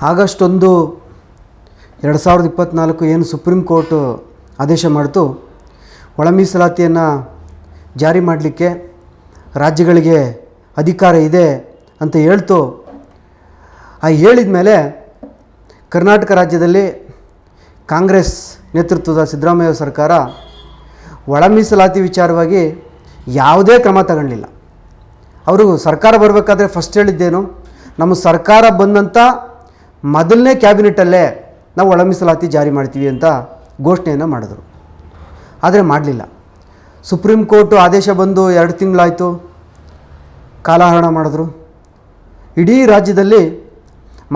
August 1, 2024 ಏನು supreme court ಆದೇಶ ಮಾಡಿತು, ಒಳ ಮೀಸಲಾತಿಯನ್ನು ಜಾರಿ ಮಾಡಲಿಕ್ಕೆ ರಾಜ್ಯಗಳಿಗೆ ಅಧಿಕಾರ ಇದೆ ಅಂತ ಹೇಳ್ತು. ಹೇಳಿದ ಮೇಲೆ ಕರ್ನಾಟಕ ರಾಜ್ಯದಲ್ಲಿ ಕಾಂಗ್ರೆಸ್ ನೇತೃತ್ವದ ಸಿದ್ದರಾಮಯ್ಯ ಸರ್ಕಾರ ಒಳ ಮೀಸಲಾತಿ ವಿಚಾರವಾಗಿ ಯಾವುದೇ ಕ್ರಮ ತಗೊಳ್ಳಿಲ್ಲ. ಅವರು ಸರ್ಕಾರ ಬರಬೇಕಾದ್ರೆ ಫಸ್ಟ್ ಹೇಳಿದ್ದೇನು, ನಮ್ಮ ಸರ್ಕಾರ ಬಂದಂಥ ಮೊದಲನೇ ಕ್ಯಾಬಿನೆಟಲ್ಲೇ ನಾವು ಒಳ ಮೀಸಲಾತಿ ಜಾರಿ ಮಾಡ್ತೀವಿ ಅಂತ ಘೋಷಣೆಯನ್ನು ಮಾಡಿದ್ರು. ಆದರೆ ಮಾಡಲಿಲ್ಲ. ಸುಪ್ರೀಂ ಕೋರ್ಟ್ ಆದೇಶ ಬಂದು 2 ತಿಂಗಳಾಯಿತು, ಕಾಲಹರಣ ಮಾಡಿದ್ರು. ಇಡೀ ರಾಜ್ಯದಲ್ಲಿ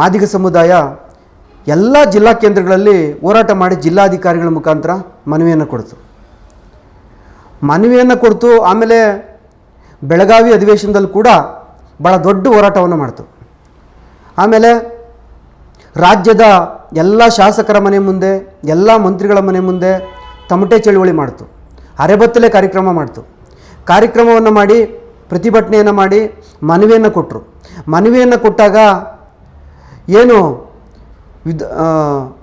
ಮಾದಿಗ ಸಮುದಾಯ ಎಲ್ಲ ಜಿಲ್ಲಾ ಕೇಂದ್ರಗಳಲ್ಲಿ ಹೋರಾಟ ಮಾಡಿ ಜಿಲ್ಲಾಧಿಕಾರಿಗಳ ಮುಖಾಂತರ ಮನವಿಯನ್ನು ಕೊಡ್ತು. ಆಮೇಲೆ ಬೆಳಗಾವಿ ಅಧಿವೇಶನದಲ್ಲಿ ಕೂಡ ಭಾಳ ದೊಡ್ಡ ಹೋರಾಟವನ್ನು ಮಾಡ್ತು. ಆಮೇಲೆ ರಾಜ್ಯದ ಎಲ್ಲ ಶಾಸಕರ ಮನೆ ಮುಂದೆ, ಎಲ್ಲ ಮಂತ್ರಿಗಳ ಮನೆ ಮುಂದೆ ತಮಟೆ ಚಳುವಳಿ ಮಾಡ್ತು. ಅರೆಬತ್ತಲೆ ಕಾರ್ಯಕ್ರಮವನ್ನು ಮಾಡಿ ಪ್ರತಿಭಟನೆಯನ್ನು ಮಾಡಿ ಮನವಿಯನ್ನು ಕೊಟ್ಟರು. ಮನವಿಯನ್ನು ಕೊಟ್ಟಾಗ ಏನು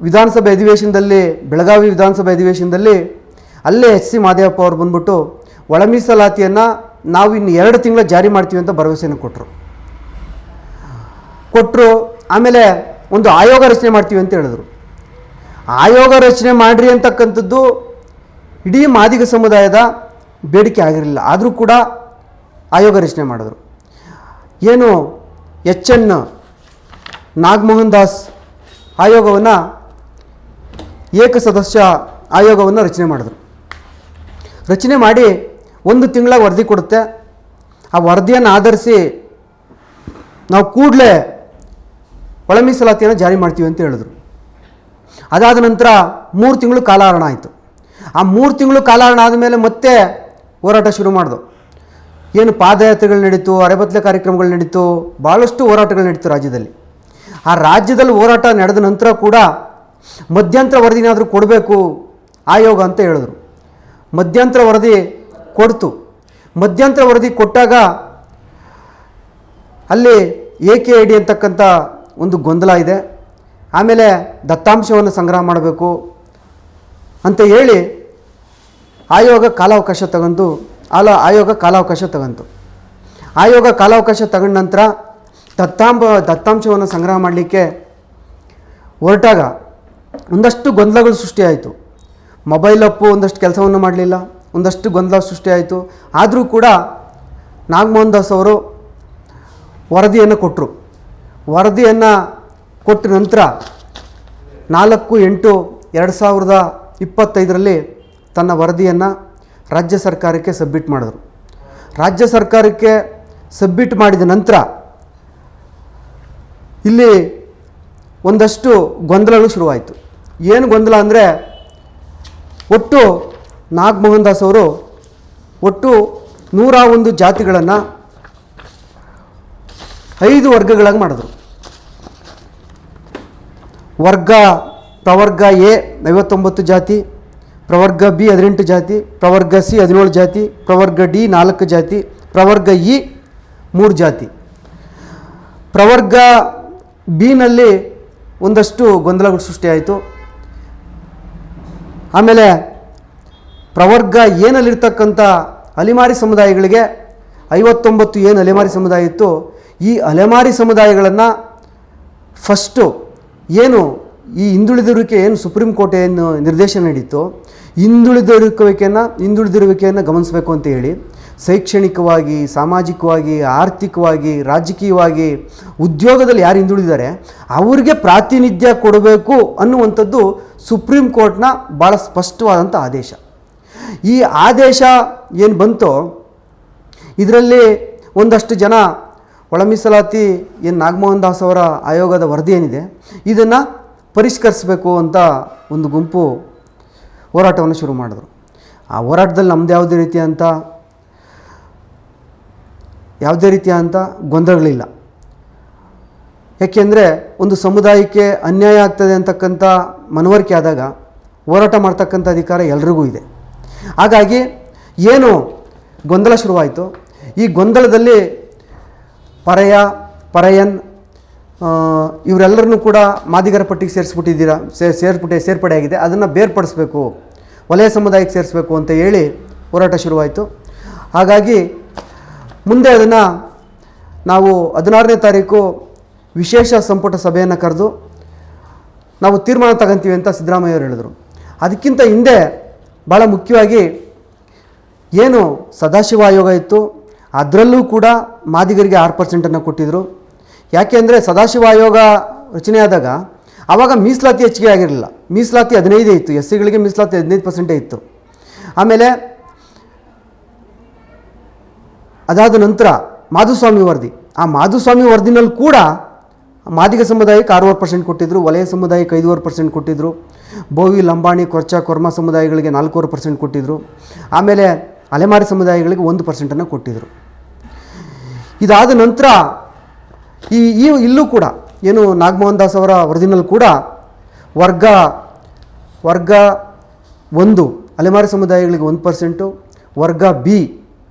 ವಿಧಾನಸಭೆ ಅಧಿವೇಶನದಲ್ಲಿ, ಬೆಳಗಾವಿ ವಿಧಾನಸಭೆ ಅಧಿವೇಶನದಲ್ಲಿ ಅಲ್ಲೇ ಎಚ್ ಸಿ ಮಹದೇವಪ್ಪ ಅವರು ಬಂದ್ಬಿಟ್ಟು ಒಳ ಮೀಸಲಾತಿಯನ್ನು ನಾವು ಇನ್ನು 2 ತಿಂಗಳ ಜಾರಿ ಮಾಡ್ತೀವಿ ಅಂತ ಭರವಸೆಯನ್ನು ಕೊಟ್ಟರು. ಆಮೇಲೆ ಒಂದು ಆಯೋಗ ರಚನೆ ಮಾಡ್ತೀವಿ ಅಂತ ಹೇಳಿದ್ರು. ಆಯೋಗ ರಚನೆ ಮಾಡಿರಿ ಅಂತಕ್ಕಂಥದ್ದು ಇಡೀ ಮಾದಿಗ ಸಮುದಾಯದ ಬೇಡಿಕೆ ಆಗಿರಲಿಲ್ಲ. ಆದರೂ ಕೂಡ ಆಯೋಗ ರಚನೆ ಮಾಡಿದ್ರು. ಏನು HN ನಾಗಮೋಹನ್ ದಾಸ್ ಆಯೋಗವನ್ನು, ಏಕಸದಸ್ಯ ಆಯೋಗವನ್ನು ರಚನೆ ಮಾಡಿದ್ರು. ರಚನೆ ಮಾಡಿ 1 ತಿಂಗಳ ವರದಿ ಕೊಡುತ್ತೆ. ಆ ವರದಿಯನ್ನು ಆಧರಿಸಿ ನಾವು ಕೂಡಲೇ ಒಳ ಮೀಸಲಾತಿಯನ್ನು ಜಾರಿ ಮಾಡ್ತೀವಿ ಅಂತ ಹೇಳಿದ್ರು. ಅದಾದ ನಂತರ 3 ತಿಂಗಳು ಕಾಲಹರಣ ಆಯಿತು. ಆ 3 ತಿಂಗಳು ಕಾಲಹರಣ ಆದಮೇಲೆ ಮತ್ತೆ ಹೋರಾಟ ಶುರು ಮಾಡಿದ್ರು. ಏನು ಪಾದಯಾತ್ರೆಗಳು ನಡೀತು, ಅರೆಬತ್ತಲೆ ಕಾರ್ಯಕ್ರಮಗಳು ನಡೀತು, ಭಾಳಷ್ಟು ಹೋರಾಟಗಳು ನಡೀತು ರಾಜ್ಯದಲ್ಲಿ. ಆ ರಾಜ್ಯದಲ್ಲಿ ಹೋರಾಟ ನಡೆದ ನಂತರ ಕೂಡ ಮಧ್ಯಂತರ ವರದಿನಾದರೂ ಕೊಡಬೇಕು ಆಯೋಗ ಅಂತ ಹೇಳಿದ್ರು. ಮಧ್ಯಂತರ ವರದಿ ಕೊಡ್ತು. ಮಧ್ಯಂತರ ವರದಿ ಕೊಟ್ಟಾಗ ಅಲ್ಲಿ AKID ಅಂತಕ್ಕಂಥ ಒಂದು ಗೊಂದಲ ಇದೆ. ಆಮೇಲೆ ದತ್ತಾಂಶವನ್ನು ಸಂಗ್ರಹ ಮಾಡಬೇಕು ಅಂತ ಹೇಳಿ ಆಯೋಗ ಕಾಲಾವಕಾಶ ತಗೊಂಡು ಆಯೋಗ ಕಾಲಾವಕಾಶ ತಗೊಂಡ ನಂತರ ದತ್ತಾಂಶವನ್ನು ಸಂಗ್ರಹ ಮಾಡಲಿಕ್ಕೆ ಹೊರಟಾಗ ಒಂದಷ್ಟು ಗೊಂದಲಗಳು ಸೃಷ್ಟಿಯಾಯಿತು. ಮೊಬೈಲ್ ಅಪ್ಪು ಒಂದಷ್ಟು ಕೆಲಸವನ್ನು ಮಾಡಲಿಲ್ಲ, ಒಂದಷ್ಟು ಗೊಂದಲ ಸೃಷ್ಟಿಯಾಯಿತು. ಆದರೂ ಕೂಡ ನಾಗಮೋಹನ್ ದಾಸ್ ಅವರು ವರದಿಯನ್ನು ಕೊಟ್ಟರು. ವರದಿಯನ್ನು ಕೊಟ್ಟ ನಂತರ 4/8/2025 ತನ್ನ ವರದಿಯನ್ನು ರಾಜ್ಯ ಸರ್ಕಾರಕ್ಕೆ ಸಬ್ಮಿಟ್ ಮಾಡಿದ್ರು. ರಾಜ್ಯ ಸರ್ಕಾರಕ್ಕೆ ಸಬ್ಮಿಟ್ ಮಾಡಿದ ನಂತರ ಇಲ್ಲಿ ಒಂದಷ್ಟು ಗೊಂದಲಗಳು ಶುರುವಾಯಿತು. ಏನು ಗೊಂದಲ ಅಂದರೆ, ಒಟ್ಟು ನಾಗಮೋಹನ್ ದಾಸ್ ಅವರು ಒಟ್ಟು 101 ಜಾತಿಗಳನ್ನು 5 ವರ್ಗಗಳಾಗಿ ಮಾಡಿದ್ರು. ಪ್ರವರ್ಗ A 59 ಜಾತಿ, ಪ್ರವರ್ಗ B 18 ಜಾತಿ, ಪ್ರವರ್ಗ C 17 ಜಾತಿ, ಪ್ರವರ್ಗ D 4 ಜಾತಿ, ಪ್ರವರ್ಗ E 3 ಜಾತಿ. ಪ್ರವರ್ಗ ಬಿನಲ್ಲಿ ಒಂದಷ್ಟು ಗೊಂದಲಗಳು ಸೃಷ್ಟಿಯಾಯಿತು. ಆಮೇಲೆ ಪ್ರವರ್ಗ ಏನಲ್ಲಿರ್ತಕ್ಕಂಥ ಅಲೆಮಾರಿ ಸಮುದಾಯಗಳಿಗೆ 59 ಏನು ಅಲೆಮಾರಿ ಸಮುದಾಯ ಇತ್ತು, ಈ ಅಲೆಮಾರಿ ಸಮುದಾಯಗಳನ್ನು ಫಸ್ಟು ಏನು ಈ ಹಿಂದುಳಿದಿರುವಿಕೆ ಏನು ಸುಪ್ರೀಂ ಕೋರ್ಟ್ ಏನು ನಿರ್ದೇಶನ ನೀಡಿತ್ತು, ಹಿಂದುಳಿದಿರುವಿಕೆಯನ್ನು ಗಮನಿಸಬೇಕು ಅಂತ ಹೇಳಿ ಶೈಕ್ಷಣಿಕವಾಗಿ, ಸಾಮಾಜಿಕವಾಗಿ, ಆರ್ಥಿಕವಾಗಿ, ರಾಜಕೀಯವಾಗಿ, ಉದ್ಯೋಗದಲ್ಲಿ ಯಾರು ಹಿಂದುಳಿದಿದ್ದಾರೆ ಅವ್ರಿಗೆ ಪ್ರಾತಿನಿಧ್ಯ ಕೊಡಬೇಕು ಅನ್ನುವಂಥದ್ದು ಸುಪ್ರೀಂ ಕೋರ್ಟ್ನ ಭಾಳ ಸ್ಪಷ್ಟವಾದಂಥ ಆದೇಶ. ಈ ಆದೇಶ ಏನು ಬಂತೋ ಇದರಲ್ಲಿ ಒಂದಷ್ಟು ಜನ ಒಳ ಮೀಸಲಾತಿ ಏನು ನಾಗಮೋಹನ್ ದಾಸ್ ಅವರ ಆಯೋಗದ ವರದಿ ಏನಿದೆ ಇದನ್ನು ಪರಿಷ್ಕರಿಸಬೇಕು ಅಂತ ಒಂದು ಗುಂಪು ಹೋರಾಟವನ್ನು ಶುರು ಮಾಡಿದ್ರು. ಆ ಹೋರಾಟದಲ್ಲಿ ನಮ್ಮದು ಯಾವುದೇ ರೀತಿಯಾದಂಥ ಗೊಂದಲಗಳಿಲ್ಲ. ಯಾಕೆಂದರೆ ಒಂದು ಸಮುದಾಯಕ್ಕೆ ಅನ್ಯಾಯ ಆಗ್ತದೆ ಅಂತಕ್ಕಂಥ ಮನವರಿಕೆ ಆದಾಗ ಹೋರಾಟ ಮಾಡ್ತಕ್ಕಂಥ ಅಧಿಕಾರ ಎಲ್ರಿಗೂ ಇದೆ. ಹಾಗಾಗಿ ಏನು ಗೊಂದಲ ಶುರುವಾಯಿತು, ಈ ಗೊಂದಲದಲ್ಲಿ ಪರಯನ್ ಇವರೆಲ್ಲರನ್ನೂ ಕೂಡ ಮಾದಿಗರ ಪಟ್ಟಿಗೆ ಸೇರ್ಪಡೆ ಆಗಿದೆ, ಅದನ್ನು ಬೇರ್ಪಡಿಸಬೇಕು, ವಲಯ ಸಮುದಾಯಕ್ಕೆ ಸೇರಿಸಬೇಕು ಅಂತ ಹೇಳಿ ಹೋರಾಟ ಶುರುವಾಯಿತು. ಹಾಗಾಗಿ ಮುಂದೆ ಅದನ್ನು ನಾವು 16ನೇ ತಾರೀಕು ವಿಶೇಷ ಸಂಪುಟ ಸಭೆಯನ್ನು ಕರೆದು ನಾವು ತೀರ್ಮಾನ ತಗೊಂತೀವಿ ಅಂತ ಸಿದ್ದರಾಮಯ್ಯವರು ಹೇಳಿದರು. ಅದಕ್ಕಿಂತ ಹಿಂದೆ ಭಾಳ ಮುಖ್ಯವಾಗಿ ಏನು ಸದಾಶಿವ ಆಯೋಗ ಇತ್ತು, ಅದರಲ್ಲೂ ಕೂಡ ಮಾದಿಗರಿಗೆ 6% ಕೊಟ್ಟಿದ್ದರು. ಯಾಕೆಂದರೆ ಸದಾಶಿವ ಆಯೋಗ ರಚನೆಯಾದಾಗ ಆವಾಗ ಮೀಸಲಾತಿ ಹೆಚ್ಚಿಗೆ ಆಗಿರಲಿಲ್ಲ, ಮೀಸಲಾತಿ 15 ಇತ್ತು, ಎಸ್ ಸಿಗಳಿಗೆ ಮೀಸಲಾತಿ 15% ಇತ್ತು. ಆಮೇಲೆ ಅದಾದ ನಂತರ ಮಾಧುಸ್ವಾಮಿ ವರದಿ, ಆ ಮಾಧುಸ್ವಾಮಿ ವರದಿನಲ್ಲಿ ಕೂಡ ಮಾದಿಗ ಸಮುದಾಯಕ್ಕೆ 6% ಕೊಟ್ಟಿದ್ದರು, ವಲಯ ಸಮುದಾಯಕ್ಕೆ 5% ಕೊಟ್ಟಿದ್ದರು, ಬೋವಿ ಲಂಬಾಣಿ ಕೊರ್ಚ ಕೊರ್ಮ ಸಮುದಾಯಗಳಿಗೆ 4% ಕೊಟ್ಟಿದ್ದರು, ಆಮೇಲೆ ಅಲೆಮಾರಿ ಸಮುದಾಯಗಳಿಗೆ 1% ಕೊಟ್ಟಿದ್ದರು. ಇದಾದ ನಂತರ ಇಲ್ಲೂ ಕೂಡ ಏನು ನಾಗಮೋಹನ್ ದಾಸ್ ಅವರ ವರದಿನಲ್ಲಿ ಕೂಡ ವರ್ಗ 1 ಅಲೆಮಾರಿ ಸಮುದಾಯಗಳಿಗೆ 1%, ವರ್ಗ ಬಿ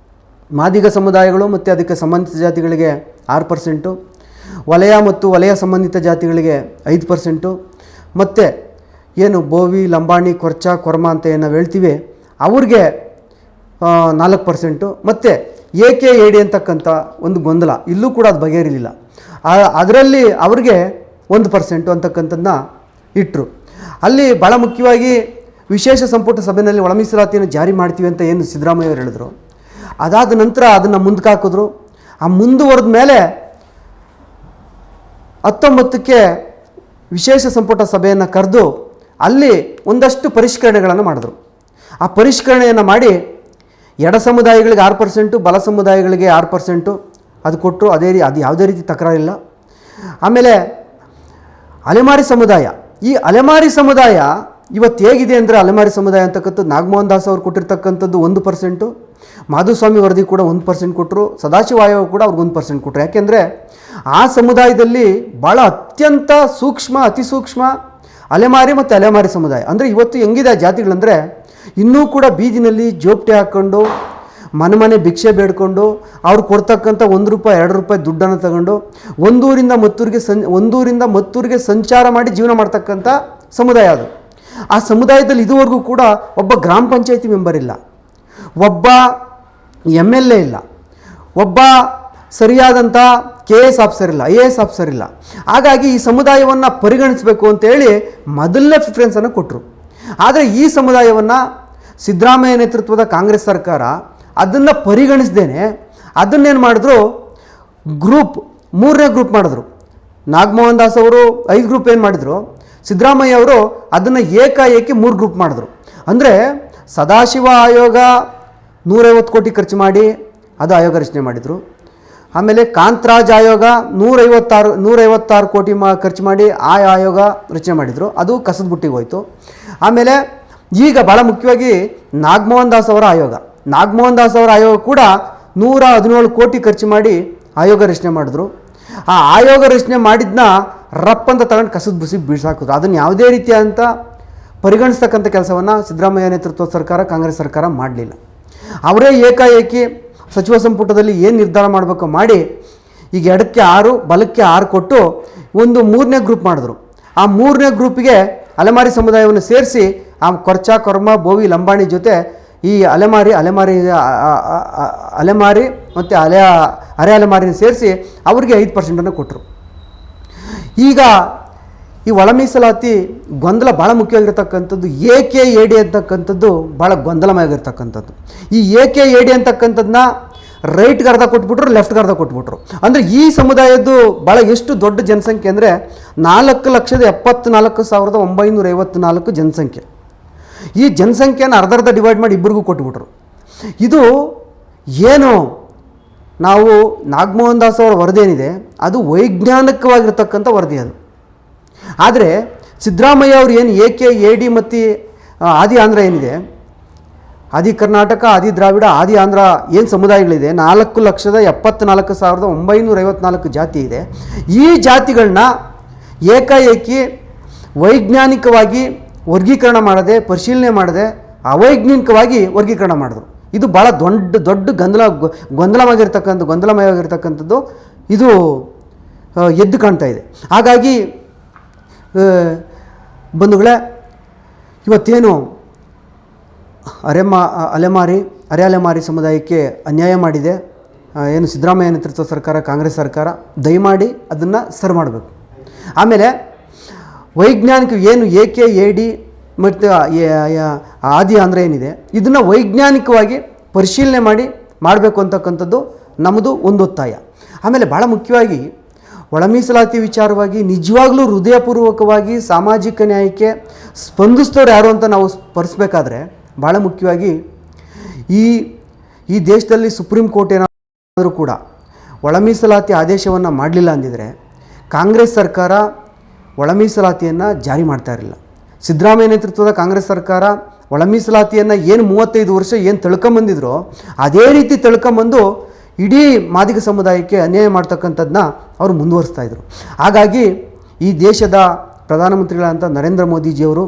ಮಾದಿಗ ಸಮುದಾಯಗಳು ಮತ್ತು ಅದಕ್ಕೆ ಸಂಬಂಧಿತ ಜಾತಿಗಳಿಗೆ 6%, ವಲಯ ಮತ್ತು ವಲಯ ಸಂಬಂಧಿತ ಜಾತಿಗಳಿಗೆ 5%, ಮತ್ತು ಏನು ಬೋವಿ ಲಂಬಾಣಿ ಕೊರ್ಚ ಕೊರ್ಮ ಅಂತ ಏನು ನಾವು ಹೇಳ್ತೀವಿ ಅವ್ರಿಗೆ 4%, ಮತ್ತು AKAD ಅಂತಕ್ಕಂಥ ಒಂದು ಗೊಂದಲ ಇಲ್ಲೂ ಕೂಡ ಅದು ಬಗೆಹರಿಲಿಲ್ಲ, ಅದರಲ್ಲಿ ಅವ್ರಿಗೆ 1% ಅಂತಕ್ಕಂಥದ್ದನ್ನ ಇಟ್ಟರು. ಅಲ್ಲಿ ಭಾಳ ಮುಖ್ಯವಾಗಿ ವಿಶೇಷ ಸಂಪುಟ ಸಭೆಯಲ್ಲಿ ಒಳ ಮೀಸಲಾತಿಯನ್ನು ಜಾರಿ ಮಾಡ್ತೀವಿ ಅಂತ ಏನು ಸಿದ್ದರಾಮಯ್ಯ ಅವರು ಹೇಳಿದ್ರು, ಅದಾದ ನಂತರ ಅದನ್ನು ಮುಂದಕ್ಕೆ ಹಾಕಿದ್ರು. ಆ ಮುಂದುವರೆದ ಮೇಲೆ 19ಕ್ಕೆ ವಿಶೇಷ ಸಂಪುಟ ಸಭೆಯನ್ನು ಕರೆದು ಅಲ್ಲಿ ಒಂದಷ್ಟು ಪರಿಷ್ಕರಣೆಗಳನ್ನು ಮಾಡಿದ್ರು. ಆ ಪರಿಷ್ಕರಣೆಯನ್ನು ಮಾಡಿ ಎಡ ಸಮುದಾಯಗಳಿಗೆ 6%, ಬಲ ಸಮುದಾಯಗಳಿಗೆ 6% ಅದು ಕೊಟ್ಟರು. ಅದು ಯಾವುದೇ ರೀತಿ ತಕರಾರಿಲ್ಲ. ಆಮೇಲೆ ಅಲೆಮಾರಿ ಸಮುದಾಯ, ಈ ಅಲೆಮಾರಿ ಸಮುದಾಯ ಇವತ್ತು ಹೇಗಿದೆ ಅಂದರೆ, ಅಲೆಮಾರಿ ಸಮುದಾಯ ಅಂತಕ್ಕಂಥದ್ದು ನಾಗಮೋಹನ್ ದಾಸ್ ಅವರು ಕೊಟ್ಟಿರ್ತಕ್ಕಂಥದ್ದು 1%, ಮಾಧುಸ್ವಾಮಿ ವರದಿ ಕೂಡ 1% ಕೊಟ್ಟರು, ಸದಾಶಿವ ಆಯೋಗ ಕೂಡ ಅವ್ರಿಗೆ 1% ಕೊಟ್ಟರು. ಯಾಕೆಂದರೆ ಆ ಸಮುದಾಯದಲ್ಲಿ ಭಾಳ ಅತ್ಯಂತ ಅತಿ ಸೂಕ್ಷ್ಮ ಅಲೆಮಾರಿ ಮತ್ತು ಅಲೆಮಾರಿ ಸಮುದಾಯ. ಅಂದರೆ ಇವತ್ತು ಹೆಂಗಿದೆ ಆ ಜಾತಿಗಳಂದರೆ, ಇನ್ನೂ ಕೂಡ ಬೀದಿನಲ್ಲಿ ಜೋಪ್ಟೆ ಹಾಕ್ಕೊಂಡು ಮನೆ ಭಿಕ್ಷೆ ಬೇಡ್ಕೊಂಡು ಅವ್ರು ಕೊಡ್ತಕ್ಕಂಥ ₹1 ₹2 ದುಡ್ಡನ್ನು ತಗೊಂಡು ಒಂದೂರಿಂದ ಮತ್ತೂರಿಗೆ ಸಂಚಾರ ಮಾಡಿ ಜೀವನ ಮಾಡ್ತಕ್ಕಂಥ ಸಮುದಾಯ ಅದು. ಆ ಸಮುದಾಯದಲ್ಲಿ ಇದುವರೆಗೂ ಕೂಡ ಒಬ್ಬ ಗ್ರಾಮ ಪಂಚಾಯತಿ ಮೆಂಬರ್ ಇಲ್ಲ, ಒಬ್ಬ MLA ಇಲ್ಲ, ಒಬ್ಬ ಸರಿಯಾದಂಥ KS ಆಫೀಸರ್ ಇಲ್ಲ, IAS ಆಫೀಸರ್ ಇಲ್ಲ. ಹಾಗಾಗಿ ಈ ಸಮುದಾಯವನ್ನು ಪರಿಗಣಿಸಬೇಕು ಅಂತೇಳಿ ಮೊದಲನೇ ಪ್ರಿಫರೆನ್ಸನ್ನು ಕೊಟ್ಟರು. ಆದರೆ ಈ ಸಮುದಾಯವನ್ನು ಸಿದ್ದರಾಮಯ್ಯ ನೇತೃತ್ವದ ಕಾಂಗ್ರೆಸ್ ಸರ್ಕಾರ ಅದನ್ನು ಪರಿಗಣಿಸ್ದೇನೆ ಅದನ್ನೇನು ಮಾಡಿದ್ರು, ಮೂರನೇ ಗ್ರೂಪ್ ಮಾಡಿದ್ರು. ನಾಗಮೋಹನ್ ದಾಸ್ ಅವರು 5 ಗ್ರೂಪ್ ಏನು ಮಾಡಿದ್ರು, ಸಿದ್ದರಾಮಯ್ಯ ಅವರು ಅದನ್ನು ಏಕಾಏಕಿ 3 ಗ್ರೂಪ್ ಮಾಡಿದ್ರು. ಅಂದರೆ ಸದಾಶಿವ ಆಯೋಗ 150 ಕೋಟಿ ಖರ್ಚು ಮಾಡಿ ಅದು ಆಯೋಗ ರಚನೆ ಮಾಡಿದರು. ಆಮೇಲೆ ಕಾಂತರಾಜ್ ಆಯೋಗ 156 ಕೋಟಿ ಖರ್ಚು ಮಾಡಿ ಆ ಆಯೋಗ ರಚನೆ ಮಾಡಿದರು, ಅದು ಕಸದ ಬುಟ್ಟಿಗೆ ಹೋಯಿತು. ಆಮೇಲೆ ಈಗ ಭಾಳ ಮುಖ್ಯವಾಗಿ ನಾಗಮೋಹನ್ ದಾಸ್ ಅವರ ಆಯೋಗ ಕೂಡ 117 ಕೋಟಿ ಖರ್ಚು ಮಾಡಿ ಆಯೋಗ ರಚನೆ ಮಾಡಿದ್ರು. ಆ ಆಯೋಗ ರಚನೆ ಮಾಡಿದ್ನ ರಪ್ಪಂತ ತಗೊಂಡು ಕಸದ ಬುಸಿ ಬೀಳ್ಸಾಕಿದ್ರು. ಅದನ್ನು ಯಾವುದೇ ರೀತಿಯಾದಂಥ ಪರಿಗಣಿಸ್ತಕ್ಕಂಥ ಕೆಲಸವನ್ನು ಸಿದ್ದರಾಮಯ್ಯ ನೇತೃತ್ವದ ಸರ್ಕಾರ, ಕಾಂಗ್ರೆಸ್ ಸರ್ಕಾರ ಮಾಡಲಿಲ್ಲ. ಅವರೇ ಏಕಾಏಕಿ ಸಚಿವ ಸಂಪುಟದಲ್ಲಿ ಏನು ನಿರ್ಧಾರ ಮಾಡಬೇಕು ಮಾಡಿ ಈಗ ಎಡಕ್ಕೆ 6 ಬಲಕ್ಕೆ 6 ಕೊಟ್ಟು ಒಂದು 3ನೇ ಗ್ರೂಪ್ ಮಾಡಿದ್ರು. ಆ 3ನೇ ಗ್ರೂಪಿಗೆ ಅಲೆಮಾರಿ ಸಮುದಾಯವನ್ನು ಸೇರಿಸಿ ಆ ಕೊರ್ಚ ಕೊರ್ಮ ಬೋವಿ ಲಂಬಾಣಿ ಜೊತೆ ಈ ಅಲೆಮಾರಿ ಮತ್ತು ಅರೆ ಅಲೆಮಾರಿನ ಸೇರಿಸಿ ಅವರಿಗೆ 5% ಕೊಟ್ಟರು. ಈಗ ಈ ಒಳ ಮೀಸಲಾತಿ ಗೊಂದಲ ಭಾಳ ಮುಖ್ಯವಾಗಿರ್ತಕ್ಕಂಥದ್ದು. AKAD ಅಂತಕ್ಕಂಥದ್ದು ಭಾಳ ಗೊಂದಲಮಯವಾಗಿರ್ತಕ್ಕಂಥದ್ದು. ಈ AKAD ಅಂತಕ್ಕಂಥದ್ದನ್ನ ರೈಟ್ಗೆ ಅರ್ಧ ಕೊಟ್ಬಿಟ್ರು, ಲೆಫ್ಟ್ಗೆ ಅರ್ಧ ಕೊಟ್ಬಿಟ್ರು. ಅಂದರೆ ಈ ಸಮುದಾಯದ್ದು ಭಾಳ ಎಷ್ಟು ದೊಡ್ಡ ಜನಸಂಖ್ಯೆ ಅಂದರೆ 4,74,954 ಜನಸಂಖ್ಯೆ. ಈ ಜನಸಂಖ್ಯೆಯನ್ನು ಅರ್ಧ ಡಿವೈಡ್ ಮಾಡಿ ಇಬ್ಬರಿಗೂ ಕೊಟ್ಬಿಟ್ರು. ಇದು ಏನು ನಾವು ನಾಗಮೋಹನ್ ದಾಸ್ ಅವರ ವರದಿ ಏನಿದೆ ಅದು ವೈಜ್ಞಾನಿಕವಾಗಿರ್ತಕ್ಕಂಥ ವರದಿ ಅದು. ಆದರೆ ಸಿದ್ದರಾಮಯ್ಯ ಅವರು ಏನು AKAD ಮತ್ತು ಆದಿ ಆಂಧ್ರ ಏನಿದೆ, ಆದಿ ಕರ್ನಾಟಕ, ಆದಿ ದ್ರಾವಿಡ, ಆದಿ ಆಂಧ್ರ ಏನು ಸಮುದಾಯಗಳಿದೆ, 4,74,954 ಜಾತಿ ಇದೆ. ಈ ಜಾತಿಗಳನ್ನ ಏಕಾಏಕಿ ವೈಜ್ಞಾನಿಕವಾಗಿ ವರ್ಗೀಕರಣ ಮಾಡದೆ, ಪರಿಶೀಲನೆ ಮಾಡದೆ ಅವೈಜ್ಞಾನಿಕವಾಗಿ ವರ್ಗೀಕರಣ ಮಾಡಿದ್ರು. ಇದು ಭಾಳ ಗೊಂದಲಮಯವಾಗಿರ್ತಕ್ಕಂಥದ್ದು. ಇದು ಎದ್ದು ಕಾಣ್ತಾ ಇದೆ. ಹಾಗಾಗಿ ಬಂಧುಗಳೇ, ಇವತ್ತೇನು ಅರೆ ಅಲೆಮಾರಿ ಸಮುದಾಯಕ್ಕೆ ಅನ್ಯಾಯ ಮಾಡಿದೆ ಏನು ಸಿದ್ದರಾಮಯ್ಯ ನೇತೃತ್ವ ಸರ್ಕಾರ, ಕಾಂಗ್ರೆಸ್ ಸರ್ಕಾರ, ದಯಮಾಡಿ ಅದನ್ನು ಸರಿ ಮಾಡಬೇಕು. ಆಮೇಲೆ ವೈಜ್ಞಾನಿಕ ಏನು AKAD ಮತ್ತು ಆದಿ ಅಂದರೆ ಏನಿದೆ, ಇದನ್ನು ವೈಜ್ಞಾನಿಕವಾಗಿ ಪರಿಶೀಲನೆ ಮಾಡಬೇಕು ಅಂತಕ್ಕಂಥದ್ದು ನಮ್ಮದು ಒಂದು ಒತ್ತಾಯ. ಆಮೇಲೆ ಭಾಳ ಮುಖ್ಯವಾಗಿ ಒಳ ಮೀಸಲಾತಿ ವಿಚಾರವಾಗಿ ನಿಜವಾಗ್ಲೂ ಹೃದಯಪೂರ್ವಕವಾಗಿ ಸಾಮಾಜಿಕ ನ್ಯಾಯಕ್ಕೆ ಸ್ಪಂದಿಸ್ತವ್ರು ಯಾರು ಅಂತ ನಾವು ಸ್ಪರ್ಶಬೇಕಾದ್ರೆ ಭಾಳ ಮುಖ್ಯವಾಗಿ ಈ ದೇಶದಲ್ಲಿ ಸುಪ್ರೀಂ ಕೋರ್ಟ್ ಏನಾದರೂ ಕೂಡ ಒಳ ಮೀಸಲಾತಿ ಆದೇಶವನ್ನು ಮಾಡಲಿಲ್ಲ ಅಂದಿದ್ರೆ ಕಾಂಗ್ರೆಸ್ ಸರ್ಕಾರ ಒಳ ಮೀಸಲಾತಿಯನ್ನು ಜಾರಿ ಮಾಡ್ತಾ ಇರಲಿಲ್ಲ. ಸಿದ್ದರಾಮಯ್ಯ ನೇತೃತ್ವದ ಕಾಂಗ್ರೆಸ್ ಸರ್ಕಾರ ಒಳ ಮೀಸಲಾತಿಯನ್ನು ಏನು 35 ವರ್ಷ ಏನು ತಿಳ್ಕೊಂಬಂದಿದ್ರೋ ಅದೇ ರೀತಿ ತಿಳ್ಕೊಂಬಂದು ಇಡೀ ಮಾದಿಗ ಸಮುದಾಯಕ್ಕೆ ಅನ್ಯಾಯ ಮಾಡ್ತಕ್ಕಂಥದ್ದನ್ನ ಅವರು ಮುಂದುವರಿಸ್ತಾಯಿದ್ರು. ಹಾಗಾಗಿ ಈ ದೇಶದ ಪ್ರಧಾನಮಂತ್ರಿಗಳಂತ ನರೇಂದ್ರ ಮೋದಿಜಿಯವರು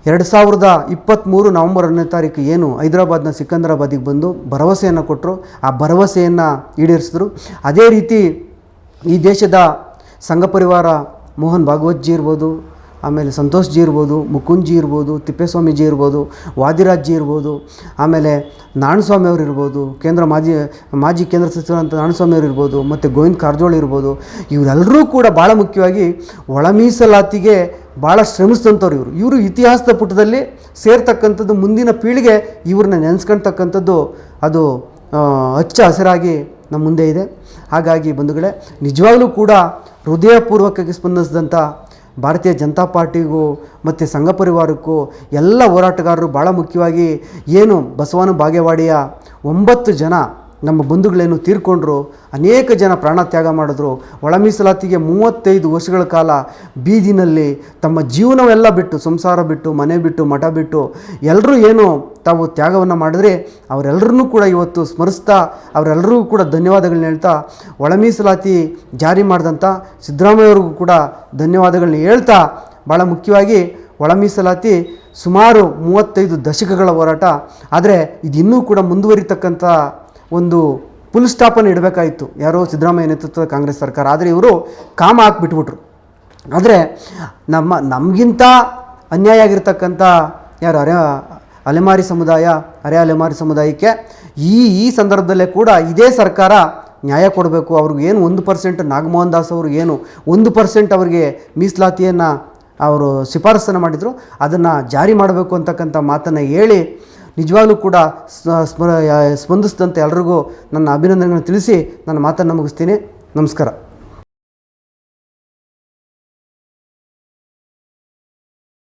2023 ನವಂಬರ್ 1ನೇ ತಾರೀಕು ಏನು ಹೈದರಾಬಾದ್ನ ಸಿಕಂದರಾಬಾದಿಗೆ ಬಂದು ಭರವಸೆಯನ್ನು ಕೊಟ್ಟರು, ಆ ಭರವಸೆಯನ್ನು ಈಡೇರಿಸಿದ್ರು. ಅದೇ ರೀತಿ ಈ ದೇಶದ ಸಂಘ ಪರಿವಾರ ಮೋಹನ್ ಭಾಗವತ್ಜಿ ಇರ್ಬೋದು, ಆಮೇಲೆ ಸಂತೋಷ್ ಜಿ ಇರ್ಬೋದು, ಮುಕುಂದ್ ಜಿ ಇರ್ಬೋದು, ತಿಪ್ಪೇಸ್ವಾಮಿ ಜಿ ಇರ್ಬೋದು, ವಾದಿರಾಜ್ ಜಿ ಇರ್ಬೋದು, ಆಮೇಲೆ ನಾರಾಯಣಸ್ವಾಮಿ ಅವರು ಇರ್ಬೋದು, ಮಾಜಿ ಕೇಂದ್ರ ಸಚಿವರಂತ ನಾರಾಯಣಸ್ವಾಮಿ ಅವರು ಇರ್ಬೋದು, ಮತ್ತು ಗೋವಿಂದ ಕಾರಜೋಳ ಇರ್ಬೋದು. ಇವರೆಲ್ಲರೂ ಕೂಡ ಭಾಳ ಮುಖ್ಯವಾಗಿ ಒಳ ಮೀಸಲಾತಿಗೆ ಭಾಳ ಶ್ರಮಿಸಿದಂಥವ್ರು. ಇವರು ಇತಿಹಾಸದ ಪುಟದಲ್ಲಿ ಸೇರ್ತಕ್ಕಂಥದ್ದು, ಮುಂದಿನ ಪೀಳಿಗೆ ಇವ್ರನ್ನ ನೆನೆಸ್ಕೊಳ್ತಕ್ಕಂಥದ್ದು ಅದು ಹಚ್ಚ ಹಸಿರಾಗಿ ನಮ್ಮ ಮುಂದೆ ಇದೆ. ಹಾಗಾಗಿ ಬಂಧುಗಳೇ, ನಿಜವಾಗ್ಲೂ ಕೂಡ ಹೃದಯಪೂರ್ವಕವಾಗಿ ಸ್ಪಂದಿಸಿದಂಥ ಭಾರತೀಯ ಜನತಾ ಪಾರ್ಟಿಗೂ ಮತ್ತು ಸಂಘ ಪರಿವಾರಕ್ಕೂ ಎಲ್ಲ ಹೋರಾಟಗಾರರು, ಭಾಳ ಮುಖ್ಯವಾಗಿ ಏನು ಬಸವನ ಬಾಗೇವಾಡಿಯ 9 ಜನ ನಮ್ಮ ಬಂಧುಗಳೇನು ತೀರ್ಕೊಂಡ್ರು, ಅನೇಕ ಜನ ಪ್ರಾಣ ತ್ಯಾಗ ಮಾಡಿದ್ರು. ಒಳ ಮೀಸಲಾತಿಗೆ 35 ವರ್ಷಗಳ ಕಾಲ ಬೀದಿನಲ್ಲಿ ತಮ್ಮ ಜೀವನವೆಲ್ಲ ಬಿಟ್ಟು, ಸಂಸಾರ ಬಿಟ್ಟು, ಮನೆ ಬಿಟ್ಟು, ಮಠ ಬಿಟ್ಟು ಎಲ್ಲರೂ ಏನು ತಾವು ತ್ಯಾಗವನ್ನು ಮಾಡಿದ್ರೆ ಅವರೆಲ್ಲರನ್ನೂ ಕೂಡ ಇವತ್ತು ಸ್ಮರಿಸ್ತಾ ಅವರೆಲ್ಲರಿಗೂ ಕೂಡ ಧನ್ಯವಾದಗಳನ್ನ ಹೇಳ್ತಾ, ಒಳ ಮೀಸಲಾತಿ ಜಾರಿ ಮಾಡಿದಂಥ ಸಿದ್ದರಾಮಯ್ಯವ್ರಿಗೂ ಕೂಡ ಧನ್ಯವಾದಗಳನ್ನ ಹೇಳ್ತಾ, ಭಾಳ ಮುಖ್ಯವಾಗಿ ಒಳ ಮೀಸಲಾತಿ ಸುಮಾರು 35 ದಶಕಗಳ ಹೋರಾಟ. ಆದರೆ ಇದು ಇನ್ನೂ ಕೂಡ ಮುಂದುವರಿತಕ್ಕಂಥ ಒಂದು ಫುಲ್ ಸ್ಟಾಪನ್ನು ಇಡಬೇಕಾಯಿತು ಯಾರೋ ಸಿದ್ದರಾಮಯ್ಯ ನೇತೃತ್ವದ ಕಾಂಗ್ರೆಸ್ ಸರ್ಕಾರ. ಆದರೆ ಇವರು ಕಾಮ ಹಾಕಿಬಿಟ್ಬಿಟ್ರು. ಆದರೆ ನಮಗಿಂತ ಅನ್ಯಾಯ ಆಗಿರ್ತಕ್ಕಂಥ ಯಾರು ಅರೆ ಅಲೆಮಾರಿ ಸಮುದಾಯಕ್ಕೆ ಈ ಸಂದರ್ಭದಲ್ಲೇ ಕೂಡ ಇದೇ ಸರ್ಕಾರ ನ್ಯಾಯ ಕೊಡಬೇಕು. ಅವ್ರಿಗೆ ಏನು 1% ನಾಗಮೋಹನ್ ದಾಸ್ ಅವರು ಏನು 1% ಅವರಿಗೆ ಮೀಸಲಾತಿಯನ್ನು ಅವರು ಶಿಫಾರಸನ್ನು ಮಾಡಿದರು, ಅದನ್ನು ಜಾರಿ ಮಾಡಬೇಕು ಅಂತಕ್ಕಂಥ ಮಾತನ್ನು ಹೇಳಿ ನಿಜವಾಗ್ಲೂ ಕೂಡ ಸ್ಪಂದಿಸಿದಂತೆ ಎಲ್ರಿಗೂ ನನ್ನ ಅಭಿನಂದನೆಗಳನ್ನು ತಿಳಿಸಿ ನನ್ನ ಮಾತನ್ನು ಮುಗಿಸ್ತೀನಿ. ನಮಸ್ಕಾರ.